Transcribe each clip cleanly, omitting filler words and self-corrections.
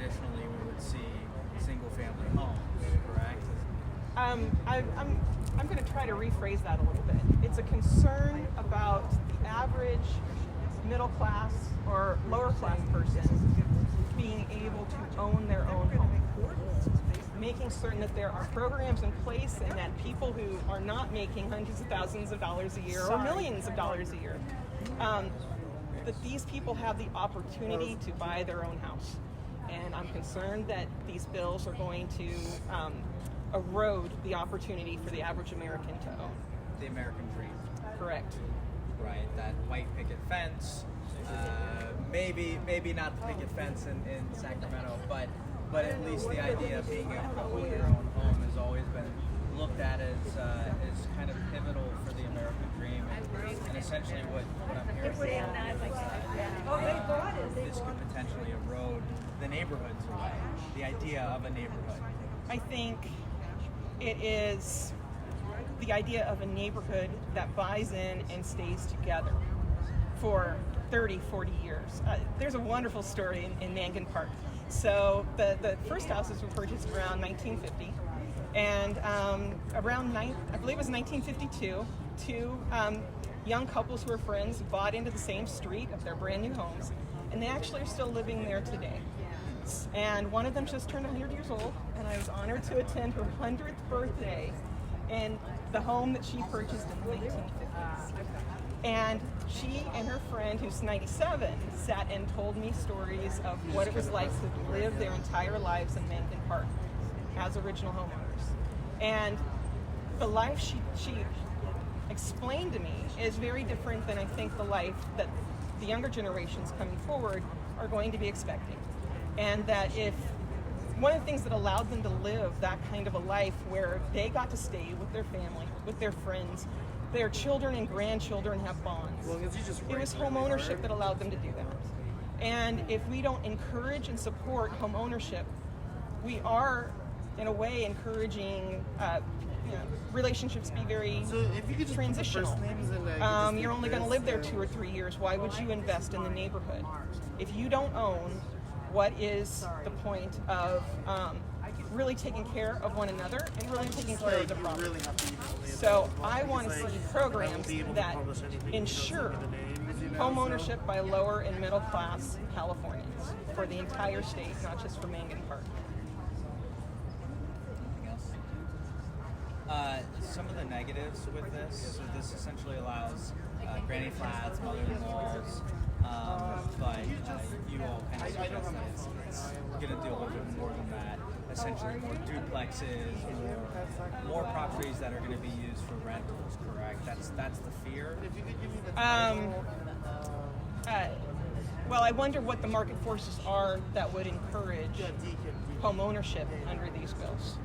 traditionally we would see single-family homes, correct? I'm going to try to rephrase that a little bit. It's a concern about the average middle class or lower class person being able to own their own home, making certain that there are programs in place and that people who are not making hundreds of thousands of dollars a year or millions of dollars a year, that these people have the opportunity to buy their own house. And I'm concerned that these bills are going to erode the opportunity for the average American to own. The American dream. Correct. Right, that white picket fence, maybe not the picket fence in Sacramento, but at least the idea of being able to own your own home has always been looked at as kind of pivotal for the American dream, and essentially what I'm hearing from this could potentially erode the neighborhoods away, the idea of a neighborhood. I think it is the idea of a neighborhood that buys in and stays together for 30, 40 years. There's a wonderful story in Mangan Park. So the first houses were purchased around 1950, and around I believe it was 1952, two young couples who were friends bought into the same street of their brand new homes, and they actually are still living there today. And one of them just turned 100 years old, and I was honored to attend her 100th birthday in the home that she purchased in the 1950s. And she and her friend, who's 97, sat and told me stories of what it was like to live their entire lives in Mangan Park as original homeowners. And the life she explained to me is very different than I think the life that the younger generations coming forward are going to be expecting. And that if one of the things that allowed them to live that kind of a life where they got to stay with their family, with their friends, their children and grandchildren have bonds. It was home ownership that allowed them to do that. And if we don't encourage and support home ownership, we are, in a way, encouraging relationships to be very transitional. You're only going to live there 2 or 3 years. Why would you invest in the neighborhood? If you don't own, what is the point of really taking care of one another and really taking care of the property? So I want to see programs that ensure home ownership by lower and middle class Californians for the entire state, not just for Mangan Park. Some of the negatives with this, so this essentially allows granny flats, mother-in-laws, but you all kind of suggest that it's going to do a little bit more than that. Essentially more duplexes, more properties that are going to be used for rentals, correct? That's the fear? Well, I wonder what the market forces are that would encourage home ownership under these bills.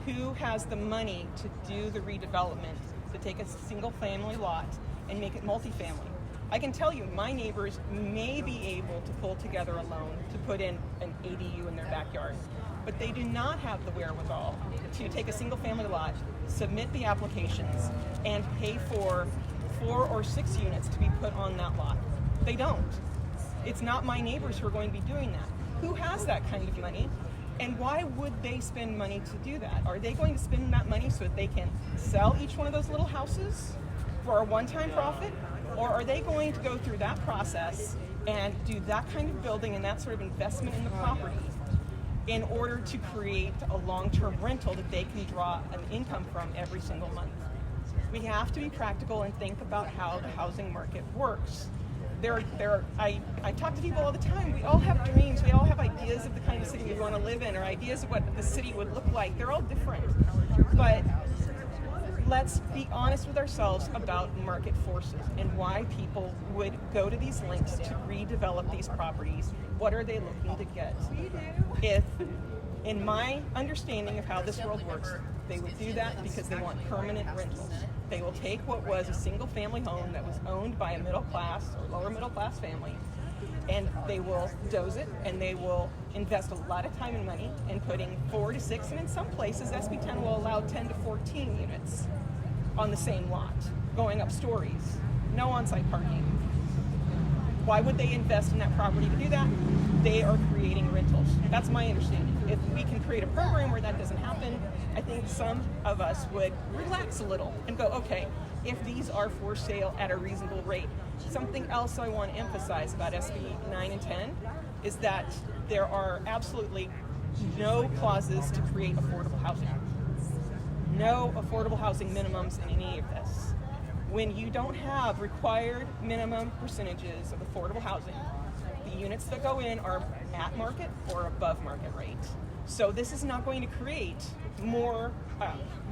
Who has the money to do the redevelopment, to take a single family lot and make it multifamily? I can tell you, my neighbors may be able to pull together a loan to put in an ADU in their backyard, but they do not have the wherewithal to take a single family lot, submit the applications, and pay for 4 or 6 units to be put on that lot. They don't. It's not my neighbors who are going to be doing that. Who has that kind of money? And why would they spend money to do that? Are they going to spend that money so that they can sell each one of those little houses for a one-time profit? Or are they going to go through that process and do that kind of building and that sort of investment in the property in order to create a long-term rental that they can draw an income from every single month? We have to be practical and think about how the housing market works. I talk to people all the time. We all have dreams. We all have ideas of the kind of city we want to live in, or ideas of what the city would look like. They're all different. But let's be honest with ourselves about market forces and why people would go to these lengths to redevelop these properties. What are they looking to get? If, in my understanding of how this world works, they would do that because they want permanent rentals. They will take what was a single family home that was owned by a middle class or lower middle class family, and they will doze it, and they will invest a lot of time and money in putting 4 to 6, and in some places SB 10 will allow 10 to 14 units on the same lot, going up stories, no on-site parking. Why would they invest in that property to do that? They are creating rentals. That's my understanding. If we can create a program where that doesn't happen, I think some of us would relax a little and go, okay, if these are for sale at a reasonable rate. Something else I want to emphasize about SB 9 and 10 is that there are absolutely no clauses to create affordable housing. No affordable housing minimums in any of this. When you don't have required minimum percentages of affordable housing, the units that go in are at market or above market rate. So this is not going to create more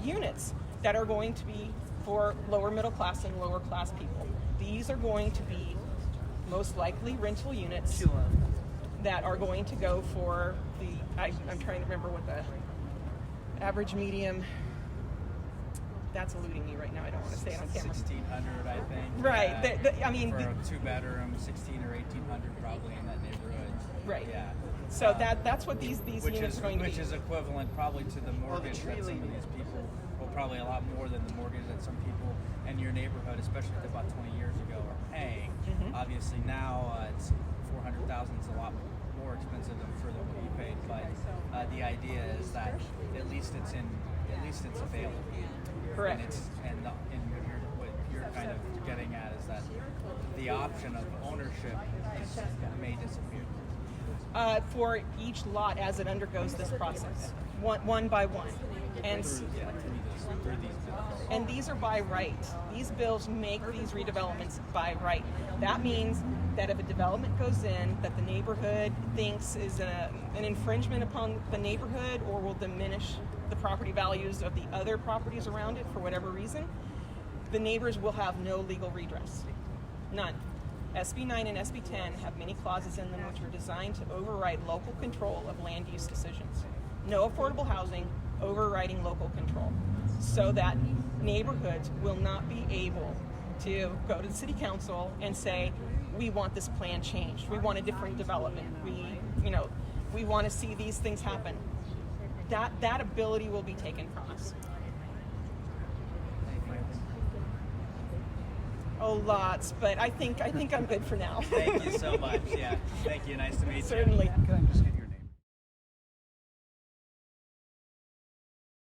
units that are going to be for lower middle class and lower class people. These are going to be most likely rental units that are going to go for I'm trying to remember what the average medium, that's eluding me right now. I don't want to say it on camera. 1,600, I think. Right. I mean, for a 2-bedroom, 1,600 or 1,800 probably in that neighborhood. Right. Yeah. So that's what these units are going to be. Which is equivalent probably to the mortgage that some of these people, well, probably a lot more than the mortgage that some people in your neighborhood, especially about 20 years ago, are paying. Mm-hmm. Obviously now it's $400,000 is a lot more expensive than for what you paid, but the idea is that at least it's available. Correct. And what you're kind of getting at is that the option of ownership may disappear. For each lot as it undergoes this process, one by one. And through these bills. And these are by right. These bills make these redevelopments by right. That means that if a development goes in that the neighborhood thinks is an infringement upon the neighborhood or will diminish the property values of the other properties around it for whatever reason, the neighbors will have no legal redress. None. SB 9 and SB 10 have many clauses in them which are designed to override local control of land use decisions. No affordable housing, overriding local control, so that neighborhoods will not be able to go to the city council and say, we want this plan changed, we want a different development, we want to see these things happen. That ability will be taken from us. Oh, lots, but I think I'm good for now. Thank you so much. Yeah, thank you. Nice to meet you. Certainly. Can I just get